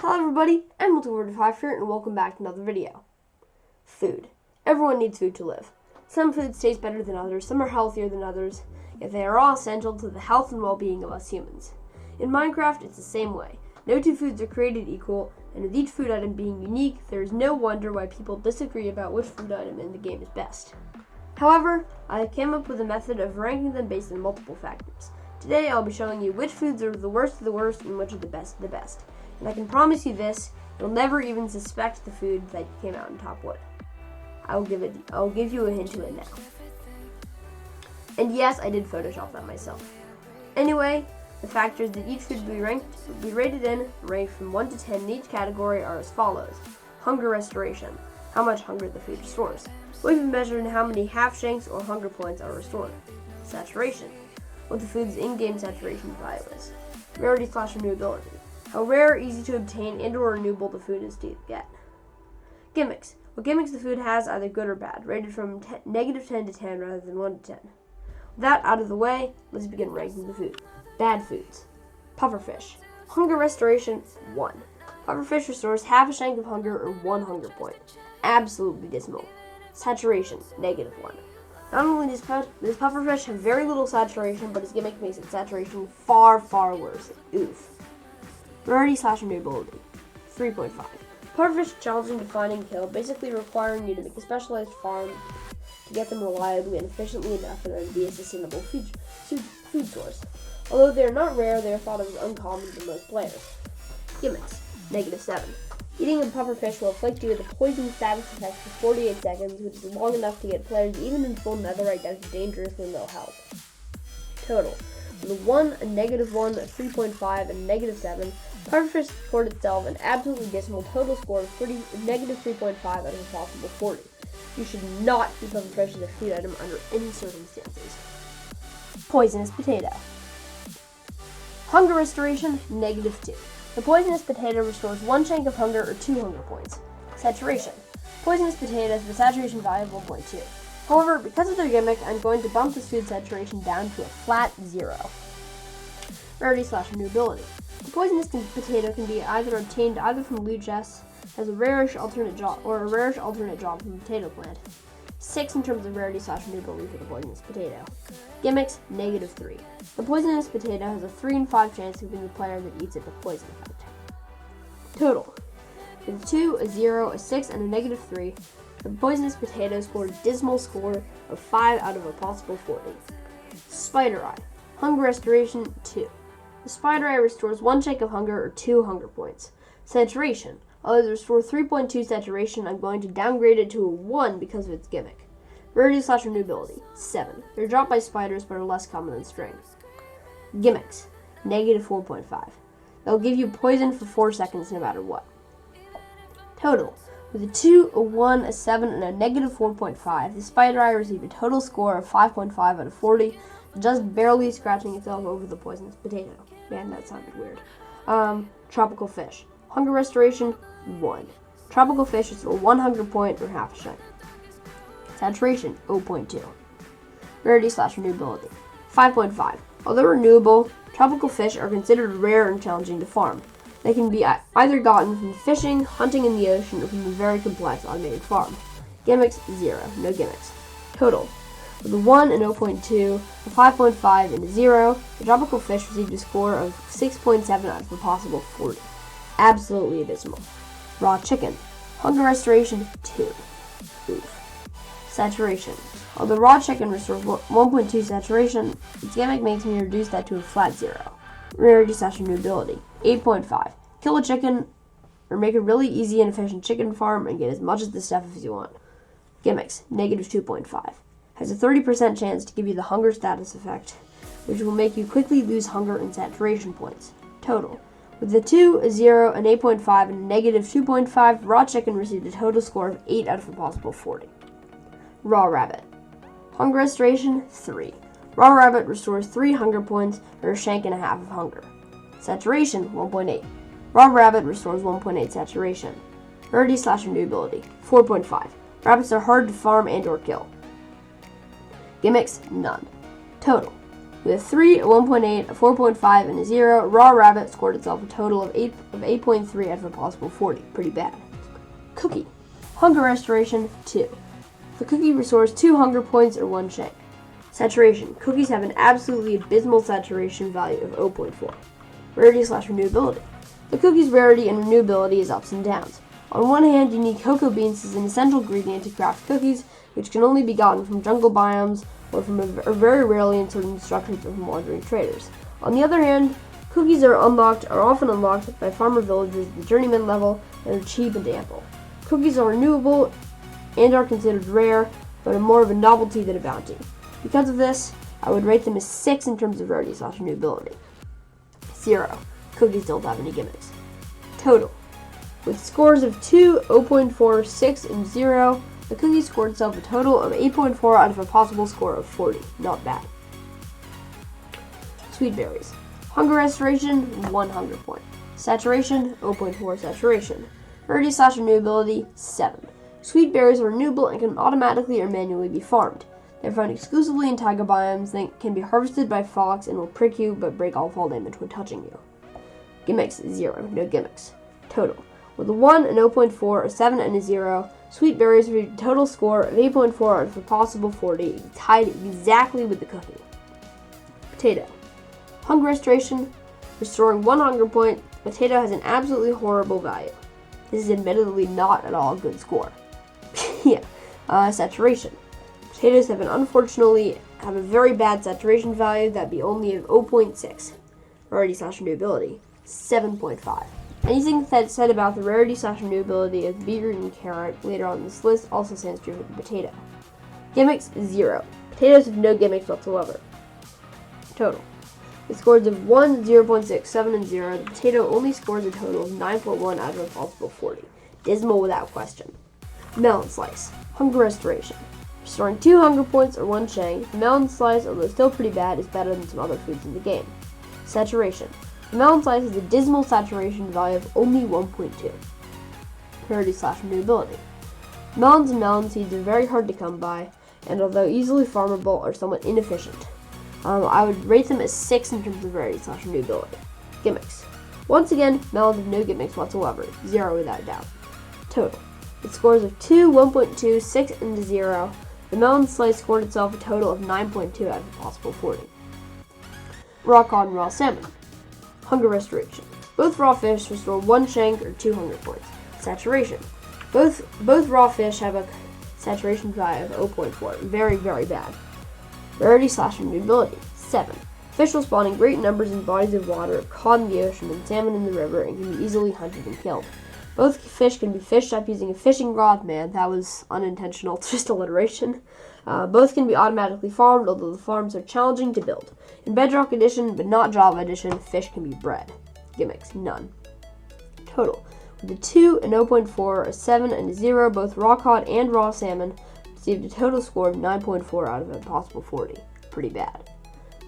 Hello everybody, I'm Untitled Chapter, and welcome back to another video. Food. Everyone needs food to live. Some foods taste better than others, some are healthier than others, yet they are all essential to the health and well-being of us humans. In Minecraft, it's the same way. No two foods are created equal, and with each food item being unique, there is no wonder why people disagree about which food item in the game is best. However, I came up with a method of ranking them based on multiple factors. Today, I'll be showing you which foods are the worst of the worst and which are the best of the best. And I can promise you this, you'll never even suspect the food that came out in top wood. I'll give you a hint to it now. And yes, I did Photoshop that myself. Anyway, the factors that each food will be rated in, ranked from 1 to 10 in each category, are as follows. Hunger restoration, how much hunger the food restores. We've been measuring how many half shanks or hunger points are restored. Saturation, what the food's in-game saturation value is. Rarity/renewability, how rare, easy to obtain, and or renewable the food is to get. Gimmicks, what gimmicks the food has, either good or bad, rated from -10 to 10 rather than 1 to 10. With that out of the way, let's begin ranking the food. Bad foods. Pufferfish. Hunger restoration, 1. Pufferfish restores half a shank of hunger or 1 hunger point. Absolutely dismal. Saturation, -1. Not only does pufferfish have very little saturation, but his gimmick makes its saturation far, far worse. Oof. Rarity/renewability, 3.5. Pufferfish is challenging to find and kill, basically requiring you to make a specialized farm to get them reliably and efficiently enough for them to be a sustainable food source. Although they are not rare, they are thought of as uncommon to most players. Gimmicks, -7. Eating a pufferfish will afflict you with a poison status effect for 48 seconds, which is long enough to get players even in full netherite down to dangerously low health. Total. With a 1, a -1, a 3.5, and a -7, pufferfish scored itself an absolutely dismal total score of -3.5 out of a possible 40. You should not keep pufferfish as a food item under any circumstances. Poisonous potato. Hunger restoration, -2. The poisonous potato restores 1 shank of hunger or 2 hunger points. Saturation. Poisonous potatoes have a saturation value of 1.2. However, because of their gimmick, I'm going to bump this food saturation down to a flat 0. Rarity/renewability. The poisonous potato can be obtained from loot chests as a rarish alternate drop from a potato plant. 6 in terms of rarity/renewability for the poisonous potato. Gimmicks, -3. The poisonous potato has a 3 in 5 chance of being the player that eats it with poison effect. Total. With a 2, a 0, a 6, and a -3, the poisonous potato scored a dismal score of 5 out of a possible 40. Spider Eye. Hunger restoration, 2. The Spider Eye restores 1 shank of hunger or 2 hunger points. Saturation. Although they restore 3.2 saturation, I'm going to downgrade it to a 1 because of its gimmick. Rarity/renewability, 7. They're dropped by spiders but are less common than string. Gimmicks, -4.5. They'll give you poison for 4 seconds no matter what. Total. With a 2, a 1, a 7, and a -4.5, the Spider Eye received a total score of 5.5 out of 40, just barely scratching itself over the poisonous potato. Man, that sounded weird. Tropical fish. Hunger restoration, 1. Tropical fish restore 1 hunger point or half a shank. Saturation, 0.2. Rarity/renewability, 5.5. Although renewable, tropical fish are considered rare and challenging to farm. They can be either gotten from fishing, hunting in the ocean, or from a very complex automated farm. Gimmicks, 0. No gimmicks. Total. With a 1, an 0.2, a 5.5, and a 0, the tropical fish received a score of 6.7 out of a possible 40. Absolutely abysmal. Raw chicken. Hunger restoration, 2. Oof. Saturation. Although raw chicken restores 1.2 saturation, its gimmick makes me reduce that to a flat 0. Rarity/renewability, 8.5. Kill a chicken, or make a really easy and efficient chicken farm and get as much of the stuff as you want. Gimmicks, -2.5. Has a 30% chance to give you the hunger status effect, which will make you quickly lose hunger and saturation points. Total. With a 2, a 0, an 8.5, and a -2.5, raw chicken received a total score of 8 out of a possible 40. Raw rabbit. Hunger restoration, 3. Raw rabbit restores 3 hunger points or a shank and a half of hunger. Saturation, 1.8. Raw rabbit restores 1.8 saturation. Rarity/renewability, 4.5. Rabbits are hard to farm and or kill. Gimmicks, none. Total. With a 3, a 1.8, a 4.5, and a 0, Raw Rabbit scored itself a total of 8.3 out of a possible 40. Pretty bad. Cookie. Hunger Restoration, 2. The cookie restores 2 hunger points or 1 shank. Saturation. Cookies have an absolutely abysmal saturation value of 0.4. Rarity/renewability. The cookie's rarity and renewability is ups and downs. On one hand, you need cocoa beans as an essential ingredient to craft cookies, which can only be gotten from jungle biomes or very rarely in certain structures or from wandering traders. On the other hand, cookies are often unlocked by farmer villagers at the journeyman level and are cheap and ample. Cookies are renewable and are considered rare, but are more of a novelty than a bounty. Because of this, I would rate them as 6 in terms of rarity/renewability. 0. Cookies don't have any gimmicks. Total. With scores of 2, 0.4, 6, and 0, the cookie scored itself a total of 8.4 out of a possible score of 40. Not bad. Sweet berries. Hunger restoration, 1 hunger point. Saturation, 0.4 saturation. Rarity/renewability, 7. Sweet berries are renewable and can automatically or manually be farmed. They're found exclusively in taiga biomes that can be harvested by fox and will prick you but break all fall damage when touching you. Gimmicks, 0. No gimmicks. Total. With a 1, an 0.4, a 7, and a 0, sweet berries reach a total score of 8.4 out of a possible 40, tied exactly with the cookie. Potato. Hunger restoration, restoring 1 hunger point. Potato has an absolutely horrible value. This is admittedly not at all a good score. Saturation. Potatoes have a very bad saturation value that be only of 0.6. Rarity/renewability, 7.5. Anything that's said about the rarity/renewability of beetroot and carrot later on in this list also stands true for the potato. Gimmicks, 0. Potatoes have no gimmicks whatsoever. Total. With scores of 1, 0.6, 7, and 0, the potato only scores a total of 9.1 out of a possible 40. Dismal without question. Melon slice. Hunger restoration. Restoring 2 hunger points or 1 shank, the melon slice, although still pretty bad, is better than some other foods in the game. Saturation. The melon slice has a dismal saturation value of only 1.2. Rarity/renewability. Melons and melon seeds are very hard to come by, and although easily farmable, are somewhat inefficient. I would rate them as 6 in terms of rarity/renewability. Gimmicks. Once again, melons have no gimmicks whatsoever, 0 without doubt. Total. With scores of 2, 1.2, 6, and 0, the melon slice scored itself a total of 9.2 out of a possible 40. Raw cod and raw salmon. Hunger restoration. Both raw fish restore 1 shank or 2 hunger points. Saturation. Both raw fish have a saturation value of 0.4. Very, very bad. Rarity/renewability, 7. Fish will spawn in great numbers in bodies of water, cod in the ocean, and salmon in the river, and can be easily hunted and killed. Both fish can be fished up using a fishing rod. Man, that was unintentional, just alliteration. Both can be automatically farmed, although the farms are challenging to build. In Bedrock Edition, but not Java Edition, fish can be bred. Gimmicks, none. Total. With a 2, an 0.4, a 7, and a 0, both raw cod and raw salmon received a total score of 9.4 out of a possible 40. Pretty bad.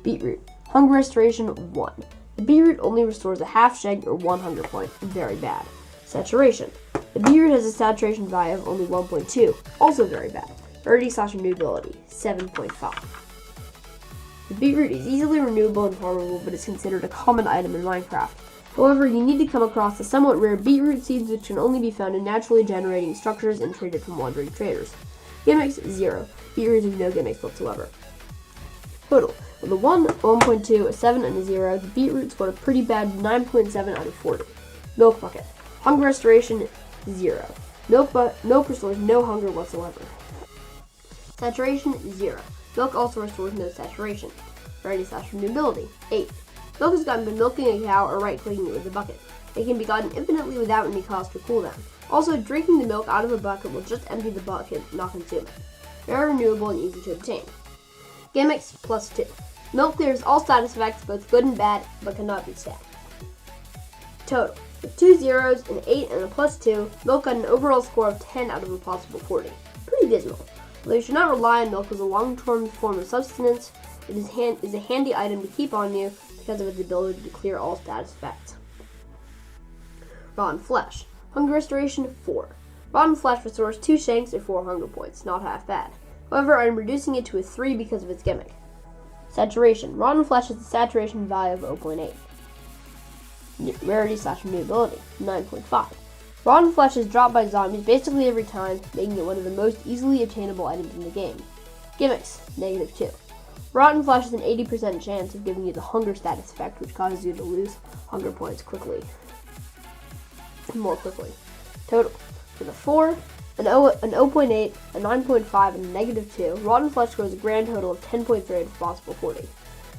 Beetroot. Hunger restoration, 1. The beetroot only restores a half shank or 1 hunger point. Very bad. Saturation. The beetroot has a saturation value of only 1.2. Also very bad. Rarity/renewability, 7.5. The beetroot is easily renewable and farmable, but is considered a common item in Minecraft. However, you need to come across the somewhat rare beetroot seeds, which can only be found in naturally generating structures and traded from wandering traders. Gimmicks, 0. Beetroots have no gimmicks whatsoever. Total. With a 1, 1.2, a 7, and a 0, the beetroot scored a pretty bad 9.7 out of 40. Milk bucket. Hunger restoration, 0. Milk restores no hunger whatsoever. Saturation, 0. Milk also restores no saturation. Rarity/renewability, 8. Milk is gotten by milking a cow or right-clicking it with a bucket. It can be gotten infinitely without any cost or cooldown. Also, drinking the milk out of a bucket will just empty the bucket, not consume it. Very renewable and easy to obtain. Gimmicks, +2. Milk clears all status effects, both good and bad, but cannot be stacked. Total. With 2 zeros, an 8, and a +2, milk got an overall score of 10 out of a possible 40. Pretty dismal. Although you should not rely on milk as a long-term form of sustenance, it is a handy item to keep on you because of its ability to clear all status effects. Rotten flesh. Hunger restoration, 4. Rotten flesh restores 2 shanks or 4 hunger points. Not half bad. However, I am reducing it to a 3 because of its gimmick. Saturation. Rotten flesh has a saturation value of 0.8. Rarity / renewability, 9.5. Rotten flesh is dropped by zombies basically every time, making it one of the most easily obtainable items in the game. Gimmicks, -2. Rotten flesh has an 80% chance of giving you the hunger status effect, which causes you to lose hunger points more quickly. Total. For the 4, an 0.8, a 9.5, and a -2, rotten flesh scores a grand total of 10.3 out of possible 40.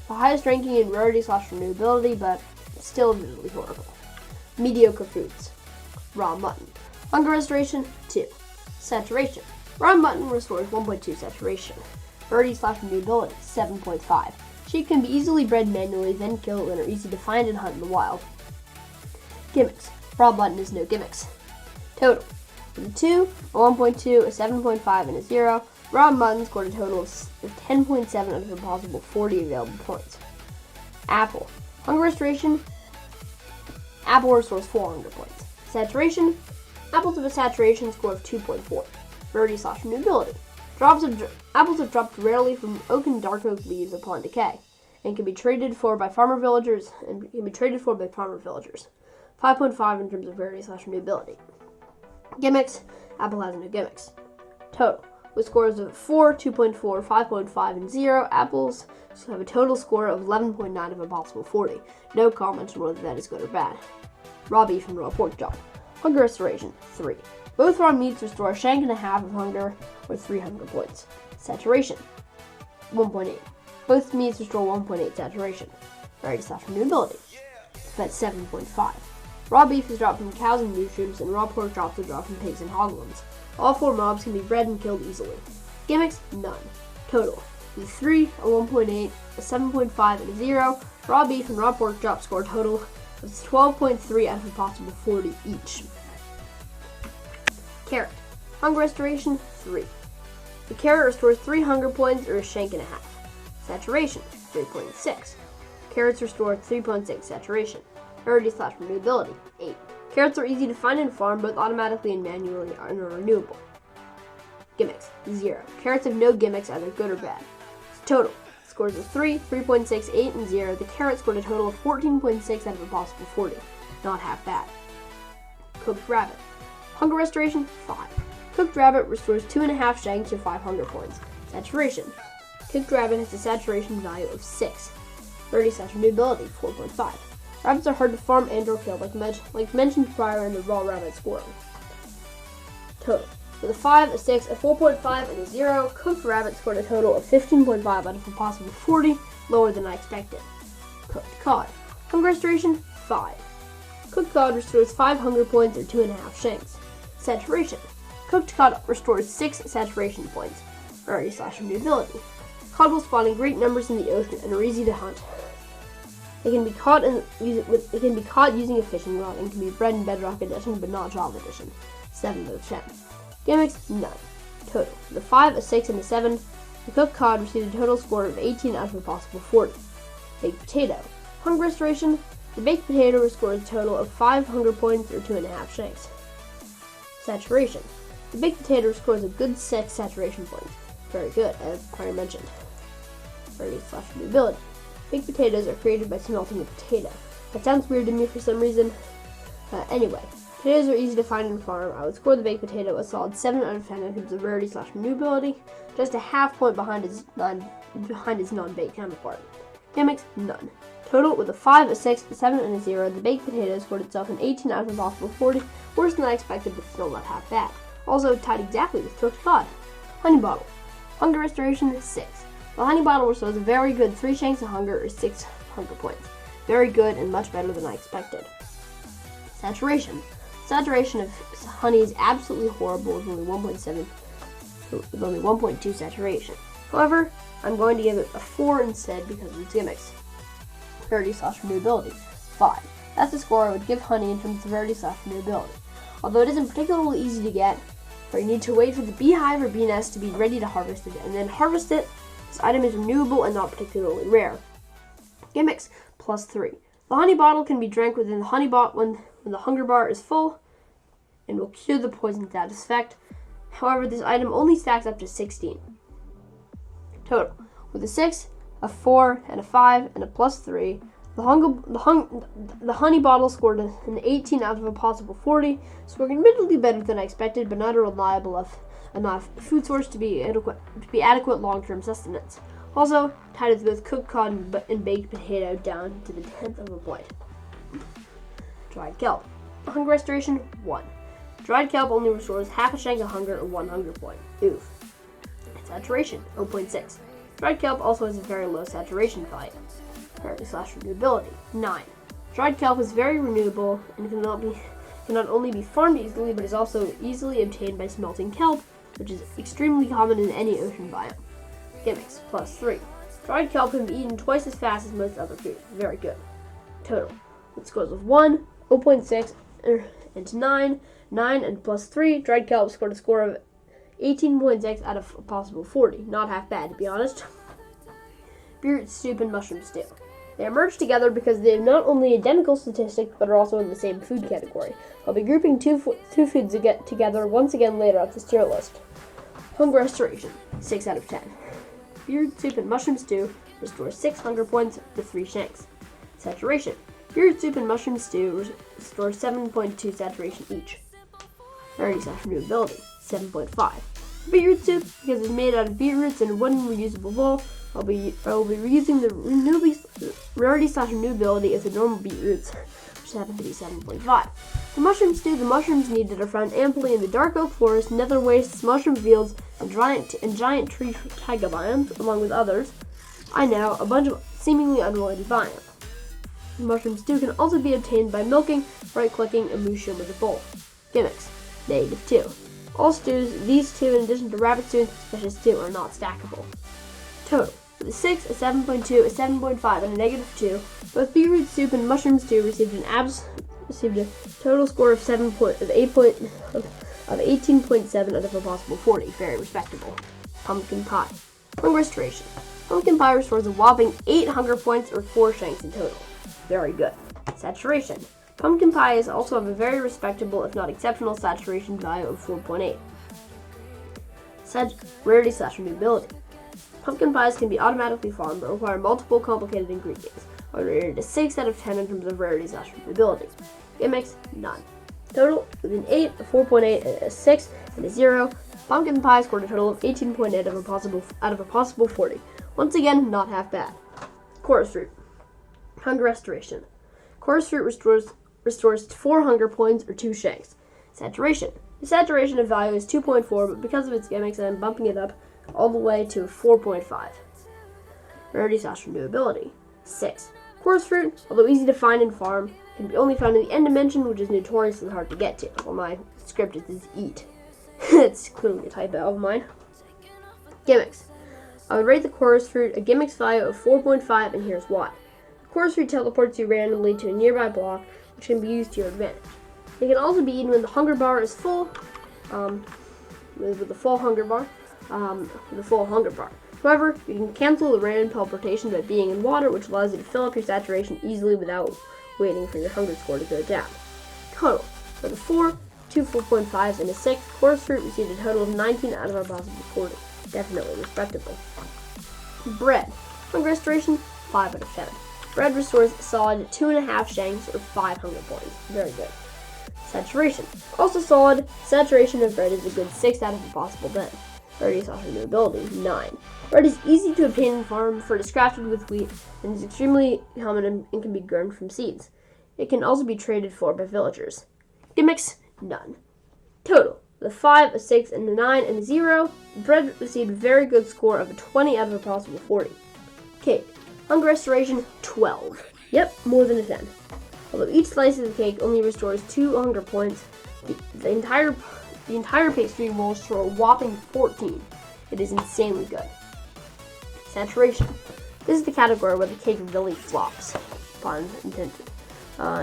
The highest ranking in rarity / renewability, but still visually horrible. Mediocre foods. Raw mutton. Hunger restoration, 2. Saturation. Raw mutton restores 1.2 saturation. Rarity / renewability, 7.5. Sheep can be easily bred manually, then killed, and are easy to find and hunt in the wild. Gimmicks. Raw mutton is no gimmicks. Total. For the 2, a 1.2, a 7.5, and a 0, raw mutton scored a total of 10.7 out of a possible 40 available points. Apple. Hunger restoration. Apple restores 4 hunger points. Saturation. Apples have a saturation score of 2.4. Rarity / renewability. Apples have dropped rarely from oak and dark oak leaves upon decay, and can be traded for by farmer villagers. 5.5 in terms of rarity / renewability. Gimmicks. Apple has no gimmicks. Total. With scores of 4, 2.4, 5.5, and 0, apples have a total score of 11.9 of a possible 40. No comments on whether that is good or bad. Raw beef and raw pork chop. Hunger restoration, 3. Both raw meats restore a shank and a half of hunger, or 3 hunger points. Saturation, 1.8. Both meats restore 1.8 saturation. Rarity / renewability, that's 7.5. Raw beef is dropped from cows and mushrooms, and raw pork chops are dropped from pigs and hoglins. All 4 mobs can be bred and killed easily. Gimmicks, none. Total, the 3, a 1.8, a 7.5, and a 0. Raw beef and raw pork chops score a total of 12.3 out of a possible 40 each. Carrot. Hunger restoration, 3. The carrot restores 3 hunger points, or a shank and a half. Saturation, 3.6. Carrots restore 3.6 saturation. Rarity / renewability, 8. Carrots are easy to find and farm, both automatically and manually, and are renewable. Gimmicks, 0. Carrots have no gimmicks, either good or bad. Total. Scores of 3, 3.6, 8, and 0. The carrot scored a total of 14.6 out of a possible 40. Not half bad. Cooked rabbit. Hunger restoration, 5. Cooked rabbit restores 2.5 shanks or 5 hunger points. Saturation. Cooked rabbit has a saturation value of 6. Rarity / renewability, 4.5. Rabbits are hard to farm and or kill, like mentioned prior in the raw rabbit squirrel. Total. With a 5, a 6, a 4.5, and a 0, cooked rabbit scored a total of 15.5 out of a possible 40, lower than I expected. Cooked cod. Hunger restoration, 5. Cooked cod restores 5 hunger points or 2.5 shanks. Saturation. Cooked cod restores 6 saturation points. Rarity / renewability. Cod will spawn in great numbers in the ocean and are easy to hunt. It can be caught using a fishing rod and can be bred in Bedrock Edition, but not Java Edition. 7 out of 10. Gimmicks, none. Total. The 5, a 6, and a 7. The cooked cod received a total score of 18 out of a possible 40. Baked potato. Hunger restoration. The baked potato scores a total of 5 hunger points or 2.5 shanks. Saturation. The baked potato scores a good 6 saturation points. Very good, as prior mentioned. Rarity / renewability. Baked potatoes are created by smelting a potato. That sounds weird to me for some reason. Anyway, potatoes are easy to find and farm. I would score the baked potato a solid 7 out of 10 in terms of rarity / renewability, just a half point behind its non-baked counterpart. Gimmicks, none. Total, with a 5, a 6, a 7, and a 0, the baked potato scored itself an 18 out of a possible 40, worse than I expected, but still not half bad. Also tied exactly with cooked cod. Honey bottle. Hunger restoration, 6. The honey bottle restores a very good 3 shanks of hunger or 6 hunger points. Very good and much better than I expected. Saturation. Saturation of honey is absolutely horrible with only 1.2 saturation. However, I'm going to give it a 4 instead because of its gimmicks. Rarity / renewability, 5. That's the score I would give honey in terms of rarity / renewability. Although it isn't particularly easy to get, for you need to wait for the beehive or bee nest to be ready to harvest it, and then harvest it. This item is renewable and not particularly rare. Gimmicks, +3. The honey bottle can be drank within the honey bot when the hunger bar is full and will cure the poison status effect. However, this item only stacks up to 16. Total. With a 6, a 4, and a 5, and a +3. The honey bottle scored an 18 out of a possible 40, scoring admittedly better than I expected, but not a reliable enough food source to be adequate long-term sustenance. Also, tied with both cooked cod and baked potato down to the 10th of a point. Dried kelp. Hunger restoration, 1. Dried kelp only restores half a shank of hunger or 1 hunger point. Oof. Saturation, 0.6. Dried kelp also has a very low saturation value. Renewability, 9. Dried kelp is very renewable and cannot only be farmed easily, but is also easily obtained by smelting kelp, which is extremely common in any ocean biome. Gimmicks, +3. Dried kelp can be eaten twice as fast as most other food. Very good. Total. It scores of 1, 0.6, and 9. 9 and +3. Dried kelp scored a score of 18.6 out of a possible 40. Not half bad, to be honest. Beetroot soup and mushroom stew. They are merged together because they have not only identical statistics, but are also in the same food category. I'll be grouping two foods together once again later up this tier list. Hunger restoration, 6 out of 10. Beetroot soup and mushroom stew restores 6 hunger points to 3 shanks. Saturation. Beetroot soup and mushroom stew restore 7.2 saturation each. Renewability, 7.5. Beetroot soup, because it's made out of beetroots in a wooden reusable bowl, I will be reusing the rarity/renewability of the normal beetroots, which happen to be 7.5. For mushroom stew, the mushrooms needed are found amply in the dark oak forest, nether wastes, mushroom fields, and giant tree taiga biomes, along with others. I know, a bunch of seemingly unrelated biomes. Mushroom stew can also be obtained by milking, right-clicking, and mushroom with a bowl. Gimmicks, -2. All stews, these two, in addition to rabbit stew and suspicious stew, are not stackable. Total. With a 6, a 7.2, a 7.5, and a -2, both beetroot soup and mushroom stew received a total score of 18.7 out of a possible 40. Very respectable. Pumpkin pie. Hunger restoration. Pumpkin pie restores a whopping 8 hunger points or 4 shanks in total. Very good. Saturation. Pumpkin pies also have a very respectable, if not exceptional, saturation value of 4.8. Rarity/renewability. Pumpkin pies can be automatically farmed but require multiple complicated ingredients. I would rate it a 6 out of 10 in terms of rarity/renewability. Gimmicks, none. Total, with an 8, a 4.8, a 6, and a 0. Pumpkin pie scored a total of 18.8 out of a possible 40. Once again, not half bad. Coarse fruit. Hunger restoration. Coarse fruit restores 4 hunger points or 2 shanks. Saturation. The saturation of value is 2.4, but because of its gimmicks, I'm bumping it up all the way to 4.5. Rarity/renewability, 6. Coarse fruit, although easy to find and farm, can be only found in the end dimension, which is notoriously hard to get to. Well, my script is eat. It's clearly a typo of mine. Gimmicks. I would rate the coarse fruit a gimmicks value of 4.5, and here's why. The coarse fruit teleports you randomly to a nearby block, which can be used to your advantage. It can also be eaten when the hunger bar is full, with the full hunger bar. However, you can cancel the random teleportation by being in water, which allows you to fill up your saturation easily without waiting for your hunger score to go down. Total. For the 4, 2 4.5s, and a 6, coarse fruit received a total of 19 out of a possible 40. Definitely respectable. Bread. Hunger restoration, 5 out of 10. Bread restores a solid 2.5 shanks or 5 hunger points. Very good. Saturation. Also solid. Saturation of bread is a good 6 out of a possible 10. Rarity/renewability, 9. Bread is easy to obtain and farm, for it is crafted with wheat and is extremely common and can be grown from seeds. It can also be traded for by villagers. Gimmicks, none. Total. The 5, a 6, and a 9, and a 0. Bread received a very good score of a 20 out of a possible 40. Cake. Hunger restoration, 12. Yep, more than a 10. Although each slice of the cake only restores 2 hunger points, the entire pastry will restore a whopping 14. It is insanely good. Saturation. This is the category where the cake really flops, pun intended.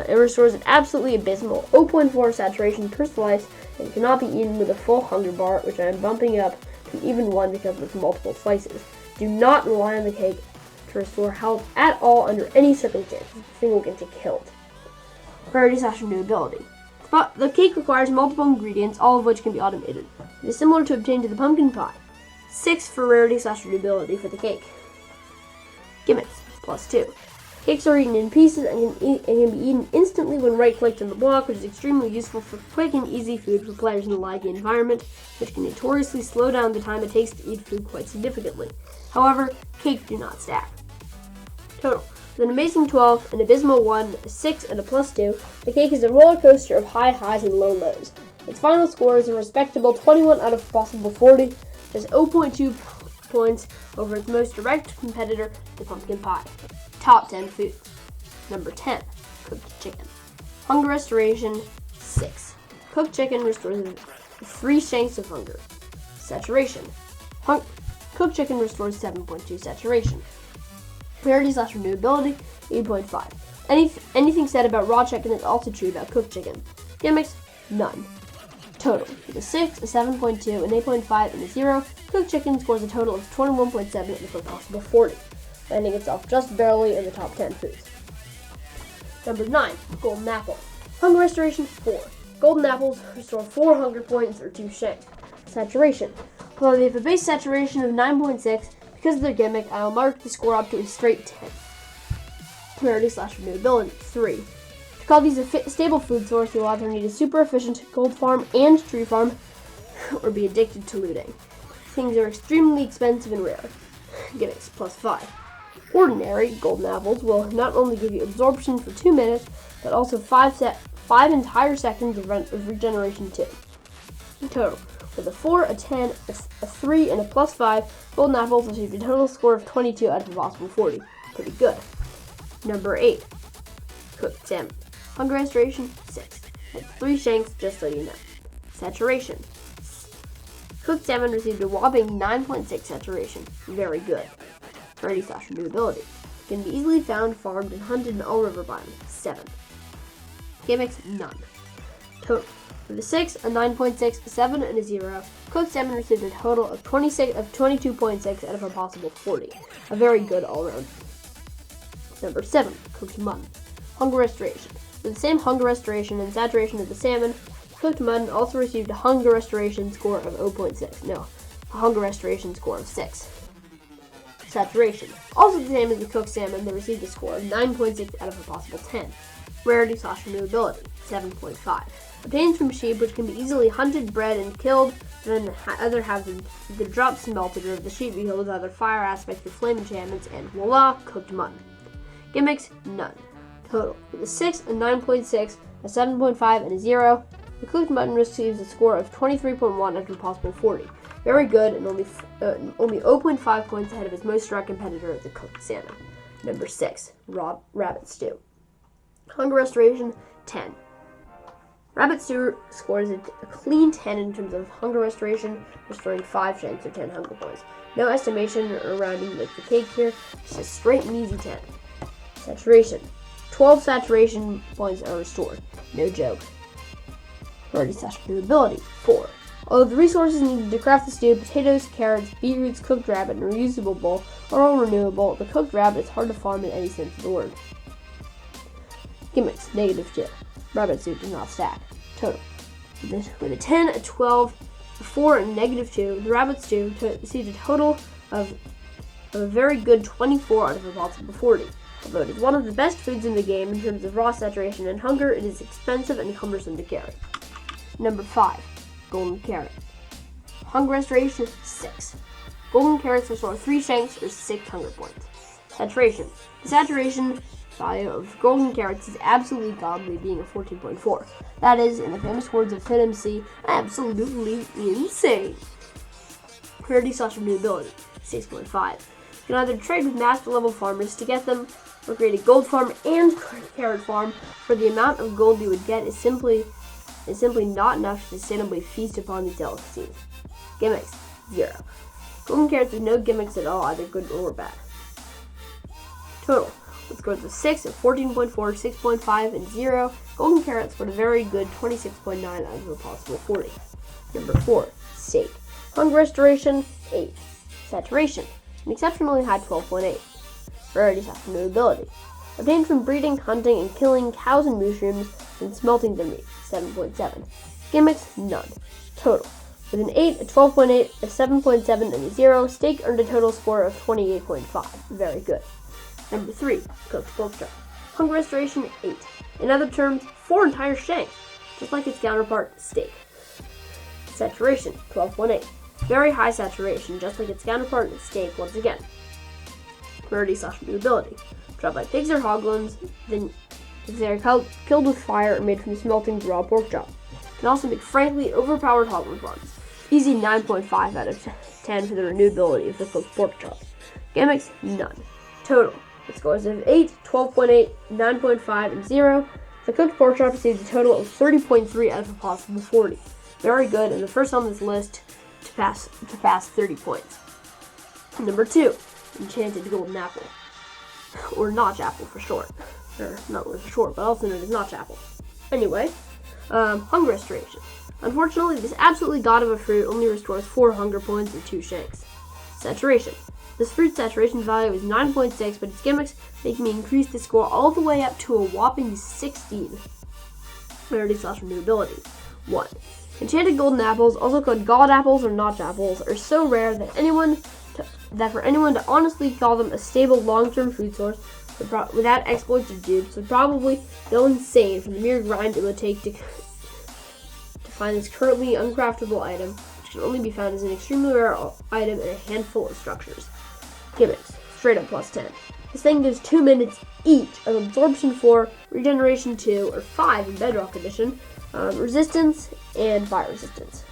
It restores an absolutely abysmal 0.4 saturation per slice and cannot be eaten with a full hunger bar, which I am bumping up to even 1 because of its multiple slices. Do not rely on the cake to restore health at all under any circumstances. The thing will get you killed. Rarity/renewability. But the cake requires multiple ingredients, all of which can be automated. It is similar to obtain to the pumpkin pie. 6 for rarity/renewability for the cake. Gimmicks, +2. Cakes are eaten in pieces and can be eaten instantly when right-clicked on the block, which is extremely useful for quick and easy food for players in the laggy environment, which can notoriously slow down the time it takes to eat food quite significantly. However, cakes do not stack. Total. With an amazing 12, an abysmal 1, a 6, and a +2, the cake is a roller coaster of high highs and low lows. Its final score is a respectable 21 out of possible 40, just 0.2 points over its most direct competitor, the pumpkin pie. Top 10 foods. Number 10, cooked chicken. Hunger restoration, 6. Cooked chicken restores 3 shanks of hunger. Saturation. Cooked chicken restores 7.2 saturation. Rarity/renewability, 8.5. Anything said about raw chicken is also true about cooked chicken. Gimmicks, none. Total. With a 6, a 7.2, an 8.5, and a 0, cooked chicken scores a total of 21.7 out of a possible 40, landing itself just barely in the top 10 foods. Number 9, golden apple. Hunger restoration, 4. Golden apples restore 4 hunger points or 2 shanks. Saturation. Although they have a base saturation of 9.6, because of their gimmick, I will mark the score up to a straight 10. Rarity/renewability, 3. To call these a stable food source, you will either need a super efficient gold farm and tree farm, or be addicted to looting. Things are extremely expensive and rare. Gimmicks, +5. Ordinary golden apples will not only give you absorption for 2 minutes, but also 5 entire seconds of regeneration too. Total. With a 4, a 10, a 3, and a +5, golden apples received a total score of 22 out of a possible 40. Pretty good. Number 8, cooked salmon. Hunger restoration, 6. Had 3 shanks, just so you know. Saturation. Cooked salmon received a whopping 9.6 saturation. Very good. Rarity/renewability. Can be easily found, farmed, and hunted in all river biomes. 7. Gimmicks, none. Total. With a 6, a 9.6, a 7, and a 0, cooked salmon received a total of 22.6 out of a possible 40. A very good all-round. Number 7, cooked mutton. Hunger restoration. With the same hunger restoration and saturation as the salmon, cooked mutton also received a hunger restoration score of 0.6. No, a hunger restoration score of 6. Saturation. Also the same as the cooked salmon, they received a score of 9.6 out of a possible 10. Rarity/renewability, 7.5. Obtained from sheep, which can be easily hunted, bred, and killed, and then either have the drops melted or the sheep be killed with either fire aspects or flame enchantments, and voila, cooked mutton. Gimmicks, none. Total. With a 6, a 9.6, a 7.5, and a 0, the cooked mutton receives a score of 23.1 out of a possible 40. Very good, and only 0.5 points ahead of its most direct competitor, the cooked salmon. Number 6, raw rabbit stew. Hunger restoration, 10. Rabbit stew scores a clean 10 in terms of hunger restoration, restoring 5 shanks or 10 hunger points. No estimation or rounding like the cake here, just a straight and easy 10. Saturation. 12 saturation points are restored. No joke. Rarity/renewability, 4. Although the resources needed to craft the stew, potatoes, carrots, beetroots, cooked rabbit, and a reusable bowl are all renewable, the cooked rabbit is hard to farm in any sense of the word. Gimmicks, -2. Rabbit stew does not stack. Total. With a 10, a 12, a 4, and a -2, the rabbit stew received a total of a very good 24 out of a possible 40. Although it is one of the best foods in the game in terms of raw saturation and hunger, it is expensive and cumbersome to carry. Number 5, golden carrot. Hunger restoration, 6. Golden carrots restore 3 shanks or 6 hunger points. Saturation. The saturation value of golden carrots is absolutely godly, being a 14.4. That is, in the famous words of FitMC, absolutely insane. Rarity/renewability, 6.5. You can either trade with master level farmers to get them, or create a gold farm and carrot farm, for the amount of gold you would get is simply not enough to sustainably feast upon these delicacies. Gimmicks, 0. Golden carrots with no gimmicks at all, either good or bad. Total. With scores of 6, a 14.4, 6.5, and 0, golden carrots scored a very good 26.9 out of a possible 40. Number 4, steak. Hunger restoration, 8. Saturation, an exceptionally high 12.8. Rarity/renewability. Obtained from breeding, hunting, and killing cows and mushrooms, and smelting their meat, 7.7. Gimmicks, none. Total. With an 8, a 12.8, a 7.7, and a 0, steak earned a total score of 28.5. Very good. Number 3, cooked pork chop. Hunger restoration 8. In other terms, 4 entire shanks, just like its counterpart, steak. Saturation 12.8. Very high saturation, just like its counterpart, steak once again. Rarity/renewability. Dropped by pigs or hoglins, then if they are killed with fire or made from smelting raw pork chop. Can also make frankly overpowered hoglin parts. Easy 9.5 out of 10 for the renewability of the cooked pork chop. Gimmicks, none. Total. It scores of 8, 12.8, 9.5, and 0. The cooked pork chop receives a total of 30.3 out of a possible 40. Very good, and the first on this list to pass 30 points. Number 2, Enchanted Golden Apple. Or Notch Apple for short. Or not really for short, but also known as Notch Apple. Anyway, hunger restoration. Unfortunately, this absolutely god of a fruit only restores 4 hunger points and 2 shanks. Saturation. This fruit's saturation value is 9.6, but its gimmicks make me increase the score all the way up to a whopping 16. Rarity/renewability 1. Enchanted golden apples, also called god apples or notch apples, are so rare that for anyone to honestly call them a stable long-term food source without exploits or dupes would probably go insane from the mere grind it would take to find this currently uncraftable item, which can only be found as an extremely rare item in a handful of structures. Gimmicks, straight up plus 10. This thing gives 2 minutes each of absorption 4, regeneration 2, or 5 in Bedrock Edition, resistance, and fire resistance.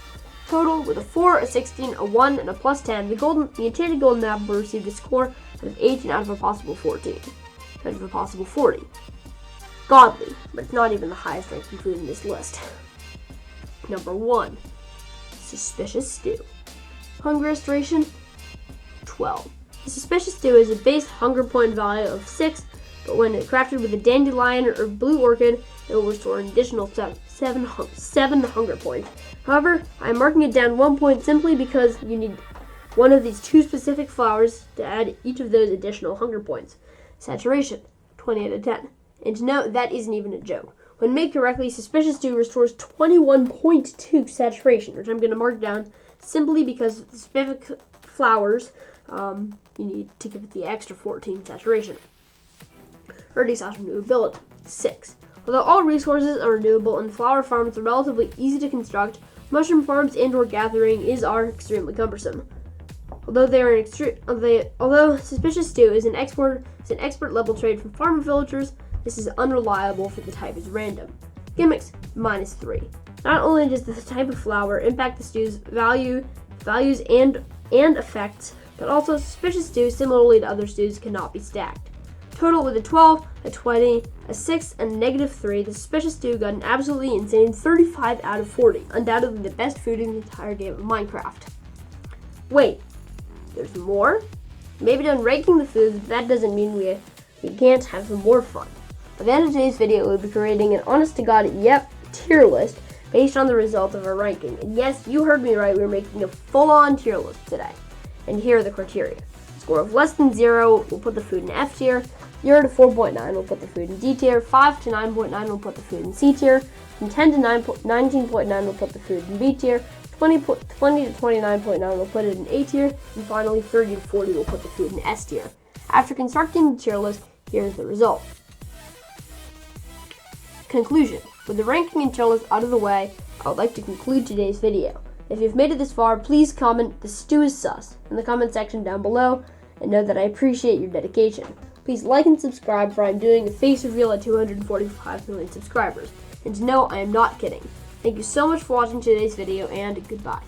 Total, with a 4, a 16, a 1, and a plus 10, the Enchanted Golden Apple received a score of 18 out of a possible 14. Out of a possible 40. Godly, but it's not even the highest ranking food in this list. Number 1, Suspicious Stew. Hunger restoration, 12. The Suspicious Stew is a base hunger point value of 6, but when crafted with a dandelion or blue orchid, it will restore an additional 7 hunger points. However, I am marking it down 1 point simply because you need one of these 2 specific flowers to add each of those additional hunger points. Saturation, 20 out of 10. And to note, that isn't even a joke. When made correctly, Suspicious Stew restores 21.2 saturation, which I'm going to mark down simply because the specific flowers, you need to give it the extra 14 saturation. Rarity/renewability, 6. Although all resources are renewable and flower farms are relatively easy to construct, mushroom farms and/or gathering are extremely cumbersome. Although Suspicious Stew is an expert level trade from farmer villagers, this is unreliable for the type is random. Gimmicks, -3. Not only does the type of flower impact the stew's values and effects, but also Suspicious Stew, similarly to other stews, cannot be stacked. Total, with a 12, a 20, a 6, and a -3, the Suspicious Stew got an absolutely insane 35 out of 40, undoubtedly the best food in the entire game of Minecraft. Wait, there's more? Maybe done ranking the foods, but that doesn't mean we can't have some more fun. By the end of today's video, we'll be creating an honest-to-God, tier list based on the results of our ranking. And yes, you heard me right, we're making a full-on tier list today. And here are the criteria. Score of less than 0, we'll put the food in F tier. 0 to 4.9, we'll put the food in D tier. 5 to 9.9, we'll put the food in C tier. From 10 to 19.9, we'll put the food in B tier. 20 to 29.9, we'll put it in A tier. And finally, 30 to 40, we'll put the food in S tier. After constructing the tier list, here's the result. Conclusion. With the ranking and tier list out of the way, I would like to conclude today's video. If you've made it this far, please comment "The stew is sus" in the comment section down below, and know that I appreciate your dedication. Please like and subscribe, for I'm doing a face reveal at 245 million subscribers. And to know, I am not kidding. Thank you so much for watching today's video, and goodbye.